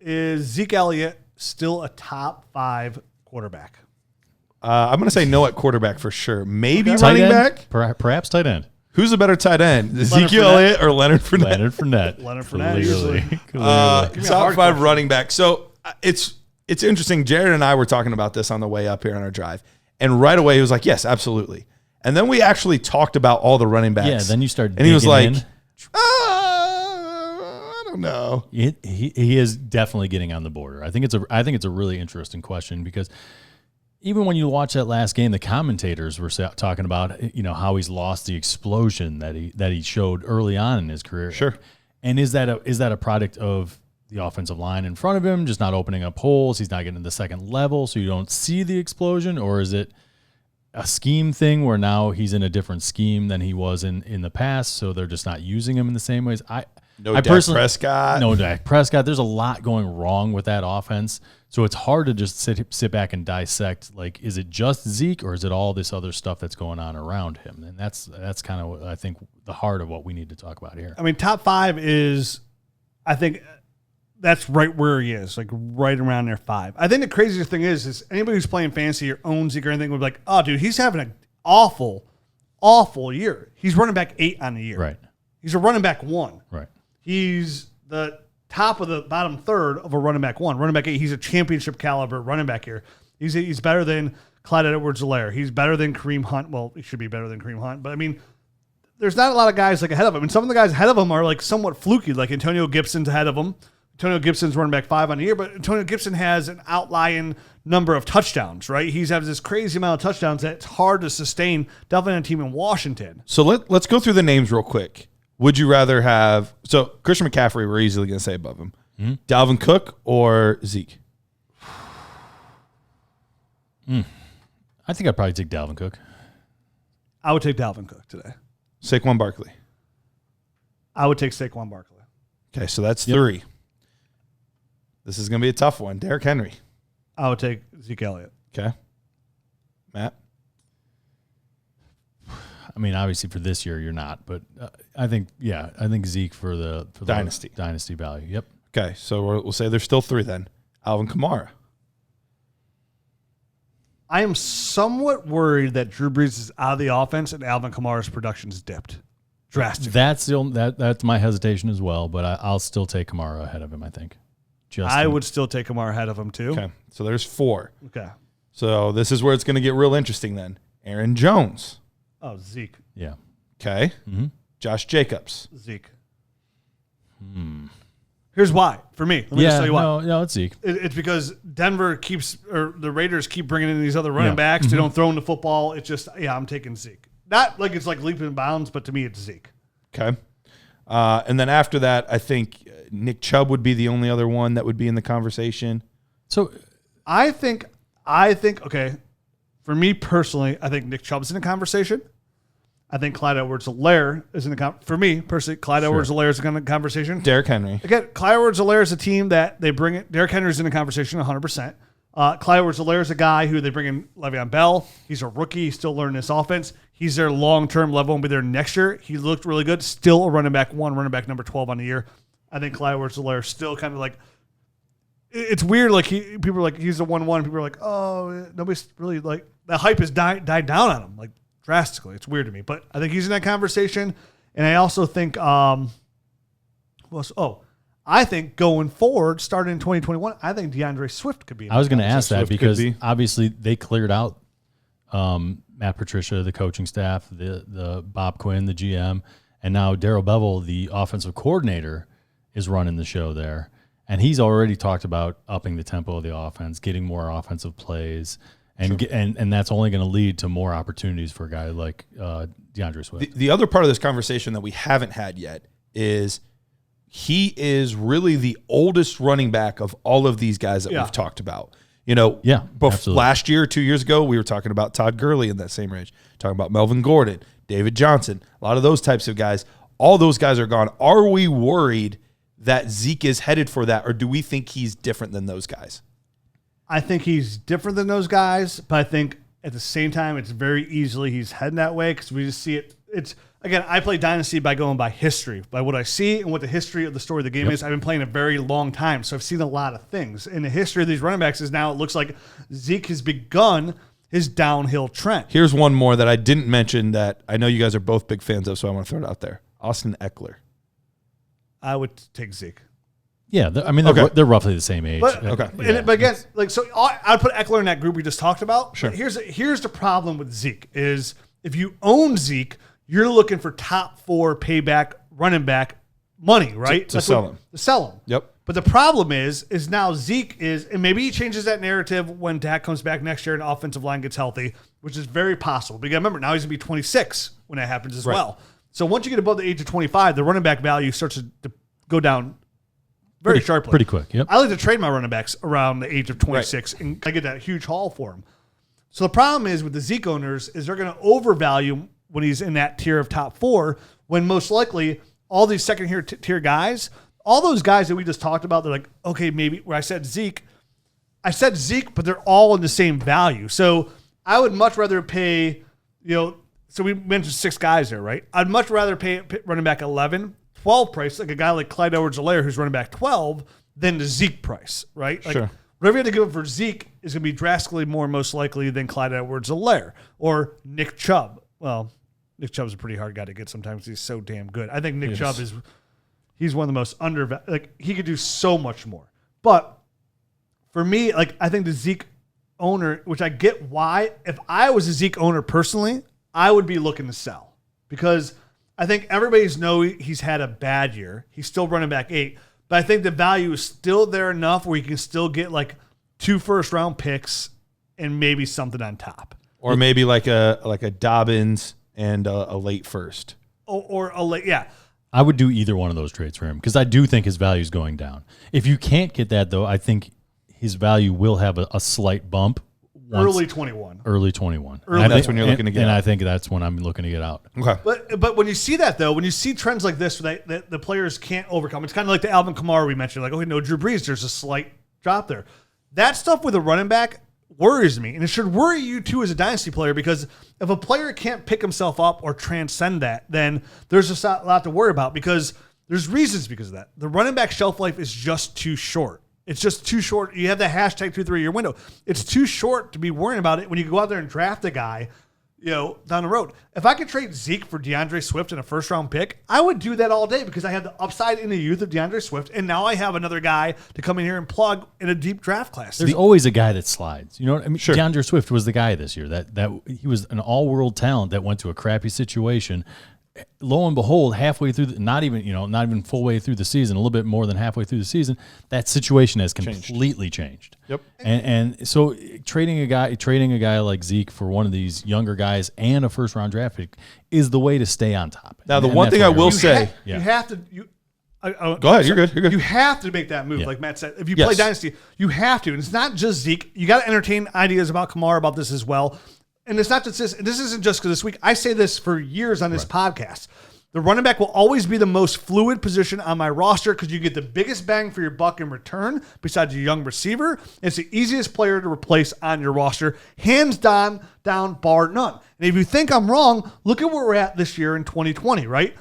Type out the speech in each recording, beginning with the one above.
Is Zeke Elliott still a top 5 quarterback? I'm going to say no at quarterback for sure. Maybe Tight running end? back. Perhaps tight end. Who's a better tight end, Ezekiel Elliott or Leonard Fournette? Leonard Fournette. Leonard Fournette, usually. Top 5 running back. So it's interesting. Jared and I were talking about this on the way up here on our drive. And right away, he was like, yes, absolutely. And then we actually talked about all the running backs. Yeah, then you started and he was like, in. I don't know. He is definitely getting on the border. I think it's a really interesting question because even when you watch that last game, the commentators were talking about how he's lost the explosion that he showed early on in his career. Sure. And is that a product of the offensive line in front of him just not opening up holes? He's not getting to the second level, so you don't see the explosion, or is it a scheme thing where now he's in a different scheme than he was in the past, so they're just not using him in the same ways? No Dak Prescott. No Dak Prescott. There's a lot going wrong with that offense, so it's hard to just sit back and dissect. Like, is it just Zeke, or is it all this other stuff that's going on around him? And that's kind of, I think, the heart of what we need to talk about here. I mean, top 5 is, I think, that's right where he is, like right around there 5. I think the craziest thing is anybody who's playing fantasy or owns Zeke or anything would be like, oh, dude, he's having an awful year. He's running back 8 on the year. Right. He's a running back 1. Right. He's the top of the bottom third of a running back 1. Running back 8, he's a championship caliber running back here. He's better than Clyde Edwards-Helaire. He's better than Kareem Hunt. Well, he should be better than Kareem Hunt. But, I mean, there's not a lot of guys like ahead of him. And some of the guys ahead of him are like somewhat fluky, like Antonio Gibson's ahead of him. Antonio Gibson's running back 5 on the year, but Antonio Gibson has an outlying number of touchdowns, right? He's has this crazy amount of touchdowns that it's hard to sustain, definitely on a team in Washington. So let's go through the names real quick. Would you rather have – so Christian McCaffrey, we're easily going to say above him. Mm-hmm. Dalvin Cook or Zeke? I think I'd probably take Dalvin Cook. I would take Dalvin Cook today. Saquon Barkley. I would take Saquon Barkley. Okay, so that's 3. This is going to be a tough one. Derrick Henry. I would take Zeke Elliott. Okay. Matt? I mean, obviously for this year you're not, but I think Zeke for the dynasty value. Yep. Okay, so we'll say there's still 3 then. Alvin Kamara. I am somewhat worried that Drew Brees is out of the offense and Alvin Kamara's production has dipped drastically. That's my hesitation as well, but I'll still take Kamara ahead of him, I think. I would still take Kamara ahead of him too. Okay, so there's 4. Okay. So this is where it's going to get real interesting then. Aaron Jones. Oh, Zeke. Yeah. Okay. Mm-hmm. Josh Jacobs. Zeke. Here's why. For me, let me just tell you why. No, it's Zeke. It's because the Raiders keep bringing in these other running backs. They don't throw in the football. It's just, I'm taking Zeke. Not like it's like leaping bounds, but to me, it's Zeke. Okay. And then after that, I think Nick Chubb would be the only other one that would be in the conversation. So I think, okay, for me personally, I think Nick Chubb's in the conversation. I think Clyde Edwards-Helaire is in the for me personally. Clyde Edwards-Helaire is in the conversation. Derrick Henry. Again, Clyde Edwards-Helaire is a team that they bring it. Derrick Henry's in the conversation 100%. Clyde Edwards-Helaire is a guy who they bring in Le'Veon Bell. He's a rookie. He's still learning this offense. He's their long-term level and be there next year. He looked really good. Still a running back 1, running back number 12 on the year. I think Clyde Edwards-Helaire is still kind of like, it's weird. Like people are like, he's a 1-1. People are like, oh, nobody's really like, the hype has died down on him. Like, drastically. It's weird to me, but I think he's in that conversation. And I also think, I think going forward, starting in 2021, I think Deandre Swift could be. I was going to ask that because obviously they cleared out Matt Patricia, the coaching staff, the Bob Quinn, the GM, and now Darrell Bevell, the offensive coordinator, is running the show there. And he's already talked about upping the tempo of the offense, getting more offensive plays. And that's only going to lead to more opportunities for a guy like Deandre Swift. The other part of this conversation that we haven't had yet is he is really the oldest running back of all of these guys that we've talked about. Last year, 2 years ago, we were talking about Todd Gurley in that same range, talking about Melvin Gordon, David Johnson, a lot of those types of guys. All those guys are gone. Are we worried that Zeke is headed for that, or do we think he's different than those guys? I think he's different than those guys, but I think at the same time, it's very easily he's heading that way because we just see it. again, I play Dynasty by going by history, by what I see and what the history of the story of the game is. I've been playing a very long time, so I've seen a lot of things. In the history of these running backs is now it looks like Zeke has begun his downhill trend. Here's one more that I didn't mention that I know you guys are both big fans of, so I want to throw it out there. Austin Eckler. I would take Zeke. Yeah, they're roughly the same age. But, but again, I'd put Eckler in that group we just talked about. Sure. Here's the problem with Zeke is if you own Zeke, you're looking for top 4 payback running back money, right? To sell him. To sell him. Yep. But the problem is now Zeke is, and maybe he changes that narrative when Dak comes back next year and offensive line gets healthy, which is very possible. But you got to remember, now he's going to be 26 when that happens as well. So once you get above the age of 25, the running back value starts to go down very sharply. Pretty quick, yep. I like to trade my running backs around the age of 26, and I get that huge haul for him. So the problem is with the Zeke owners is they're going to overvalue when he's in that tier of top 4, when most likely all these second tier guys, all those guys that we just talked about, they're like, okay, maybe where I said Zeke, but they're all in the same value. So I would much rather pay, so we mentioned 6 guys there, right? I'd much rather pay running back 11, 12 price, like a guy like Clyde Edwards-Helaire who's running back 12, than the Zeke price, right? Like, sure. Whatever you have to give up for Zeke is going to be drastically more most likely than Clyde Edwards-Helaire or Nick Chubb. Well, Nick Chubb's a pretty hard guy to get sometimes. He's so damn good. I think Nick Chubb he's one of the most he could do so much more. But for me, I think the Zeke owner, which I get why, if I was a Zeke owner personally, I would be looking to sell because I think everybody's he's had a bad year. He's still running back 8, but I think the value is still there enough where you can still get 2 first-round picks and maybe something on top. Or maybe like a Dobbins and a late first. Or a late, yeah. I would do either one of those trades for him because I do think his value is going down. If you can't get that, though, I think his value will have a slight bump. Early 21. That's when you're looking to get out. And I think that's when I'm looking to get out. Okay. But when you see that, though, when you see trends like this that the players can't overcome, it's kind of like the Alvin Kamara we mentioned. Drew Brees, there's a slight drop there. That stuff with a running back worries me, and it should worry you too as a dynasty player because if a player can't pick himself up or transcend that, then there's just a lot to worry about because there's reasons because of that. The running back shelf life is just too short. It's just too short. You have the hashtag 2-3-year window. It's too short to be worrying about it when you go out there and draft a guy, down the road. If I could trade Zeke for Deandre Swift in a first-round pick, I would do that all day because I have the upside in the youth of Deandre Swift, and now I have another guy to come in here and plug in a deep draft class. There's always a guy that slides. You know what I mean? Sure. Deandre Swift was the guy this year. That he was an all-world talent that went to a crappy situation. Lo and behold, halfway through, not even full way through the season, a little bit more than halfway through the season, that situation has completely changed. Yep. And so trading a guy like Zeke for one of these younger guys and a first round draft pick is the way to stay on top. Now, the one thing I will say, you have to. Go ahead. You're good. You have to make that move, like Matt said. If you play Dynasty, you have to. And it's not just Zeke. You got to entertain ideas about Kamara about this as well. And it's not just this. This isn't just because this week. I say this for years on this podcast. The running back will always be the most fluid position on my roster because you get the biggest bang for your buck in return besides a young receiver. It's the easiest player to replace on your roster, hands down, bar none. And if you think I'm wrong, look at where we're at this year in 2020, right?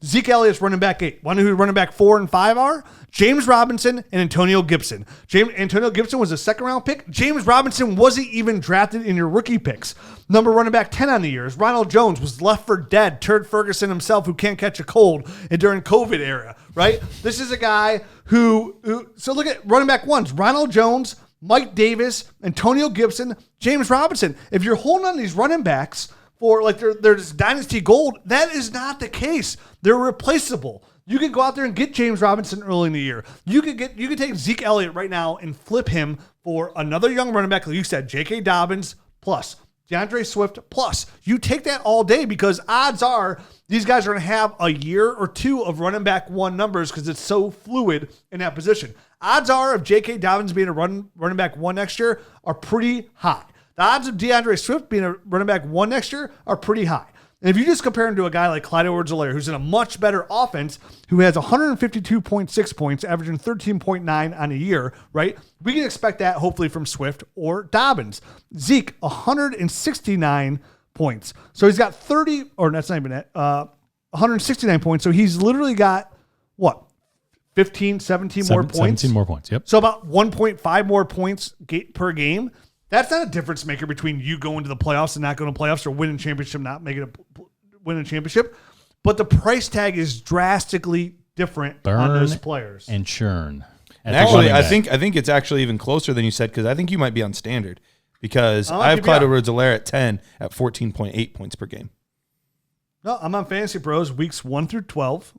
Zeke Elliott's running back 8. Want to know who running back 4 and 5 are? James Robinson and Antonio Gibson. Antonio Gibson was a second-round pick. James Robinson wasn't even drafted in your rookie picks. Number running back 10 on the year is Ronald Jones, was left for dead. Turd Ferguson himself, who can't catch a cold during COVID era, right? This is a guy who so look at running back 1s. Ronald Jones, Mike Davis, Antonio Gibson, James Robinson. If you're holding on to these running backs for they're just dynasty gold, that is not the case. They're replaceable. You can go out there and get James Robinson early in the year. You could take Zeke Elliott right now and flip him for another young running back, like you said, J.K. Dobbins plus Deandre Swift plus. You take that all day because odds are these guys are going to have a year or two of running back 1 numbers because it's so fluid in that position. Odds are of J.K. Dobbins being a running back 1 next year are pretty high. The odds of Deandre Swift being a running back 1 next year are pretty high. And if you just compare him to a guy like Clyde Edwards-Helaire, who's in a much better offense, who has 152.6 points, averaging 13.9 on a year, right? We can expect that hopefully from Swift or Dobbins. Zeke, 169 points. So he's got 30, or that's not even it. 169 points. So he's literally got, what, 15, 17 more points? 17 more points, yep. So about 1.5 more points per game. That's not a difference maker between you going to the playoffs and not going to playoffs, or winning championship, not making winning a championship. But the price tag is drastically different on those players. And churn. And actually, I think it's actually even closer than you said, because I think you might be on standard, because I have Clyde Edwards-Helaire at 10 at 14.8 points per game. No, I'm on Fantasy Pros weeks 1 through 12.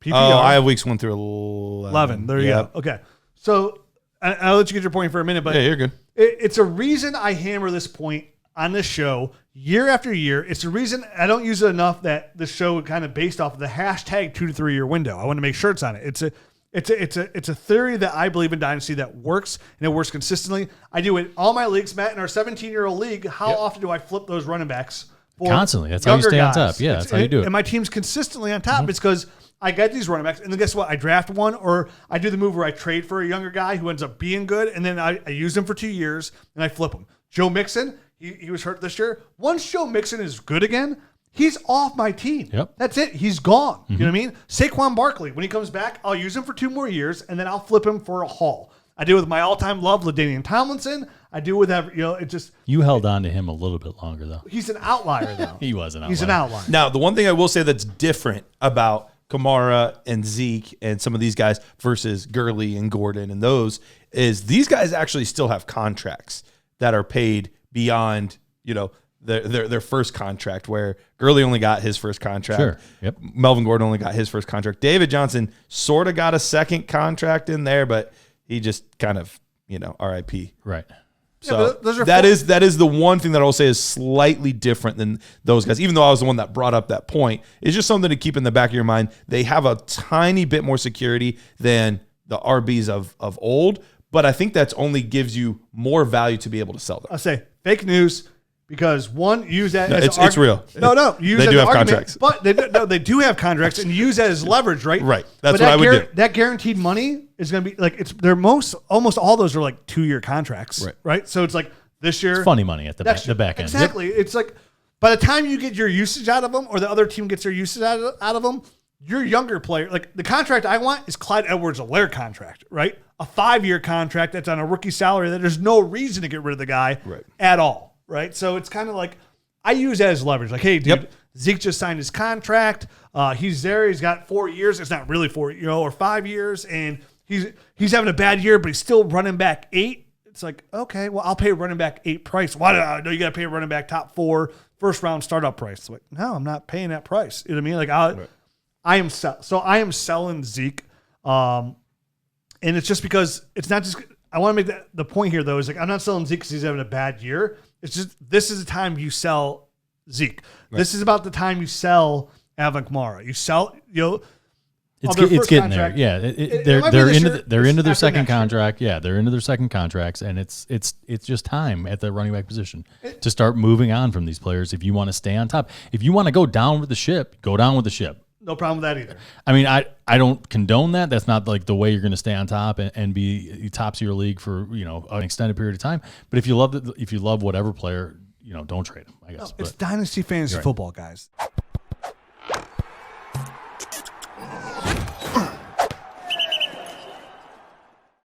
PPR. Oh, I have weeks 1 through 11. There you go. Okay. So I'll let you get your point for a minute, but yeah, you're good. It's a reason I hammer this point on this show year after year. It's the reason I don't use it enough that the show kind of based off of the hashtag 2 to 3 year window. I want to make sure it's on it. It's a theory that I believe in Dynasty that works, and it works consistently. I do it in all my leagues, Matt. In our 17-year-old league, how often do I flip those running backs? Constantly. That's how you stay on top. Yeah, that's how you do it. And my team's consistently on top. It's because I got these running backs, and then guess what? I draft one, or I do the move where I trade for a younger guy who ends up being good, and then I use him for 2 years, and I flip him. Joe Mixon, he was hurt this year. Once Joe Mixon is good again, he's off my team. Yep. That's it. He's gone. You know what I mean? Saquon Barkley, when he comes back, I'll use him for 2 more years, and then I'll flip him for a haul. I do it with my all-time love, LaDainian Tomlinson. I do with every, it just. You held on to him a little bit longer, though. He's an outlier, though. He was an outlier. He's an outlier. Now, the one thing I will say that's different about Kamara and Zeke and some of these guys versus Gurley and Gordon and those is these guys actually still have contracts that are paid beyond, their first contract, where Gurley only got his first contract. Sure. Yep. Melvin Gordon only got his first contract. David Johnson sort of got a second contract in there, but he just kind of, RIP. Right. So that is the one thing that I will say is slightly different than those guys. Even though I was the one that brought up that point, it's just something to keep in the back of your mind. They have a tiny bit more security than the RBs of old, but I think that's only gives you more value to be able to sell them. I'll say fake news. Because one, use that as it's real. No, use they do have contracts, but they do have contracts, and use that as leverage, right? Right. That's what I would do. That guaranteed money is going to be like almost all those are like 2-year contracts, right? So it's like this year, it's funny money at the back end. Exactly. Yep. It's like by the time you get your usage out of them, or the other team gets their usage out of them, your younger player, like the contract I want is Clyde Edwards-Helaire contract, right? A 5-year contract that's on a rookie salary that there's no reason to get rid of the guy at all. Right. So it's kind of like I use that as leverage. Like, hey, dude, Zeke just signed his contract. He's there. He's got 4 years. It's not really 4, or 5 years. And he's having a bad year, but he's still running back 8. It's like, okay, well, I'll pay running back 8 price. Why do I know you got to pay a running back top 4 first round startup price? It's like, no, I'm not paying that price. You know what I mean? Like I am selling Zeke. And it's just because it's not just, I want to make the point here though, is like, I'm not selling Zeke because he's having a bad year. It's just, this is the time you sell Zeke. Right. This is about the time you sell Alvin Kamara. You sell, it's getting there. Yeah, they're into their second contract. Yeah, they're into their second contracts, and it's just time at the running back position to start moving on from these players. If you want to stay on top, if you want to go down with the ship, go down with the ship. No problem with that either. I mean, I don't condone that. That's not like the way you're going to stay on top and be tops of your league for an extended period of time. But if you love whatever player, don't trade him. I guess it's Dynasty Fantasy Football, guys.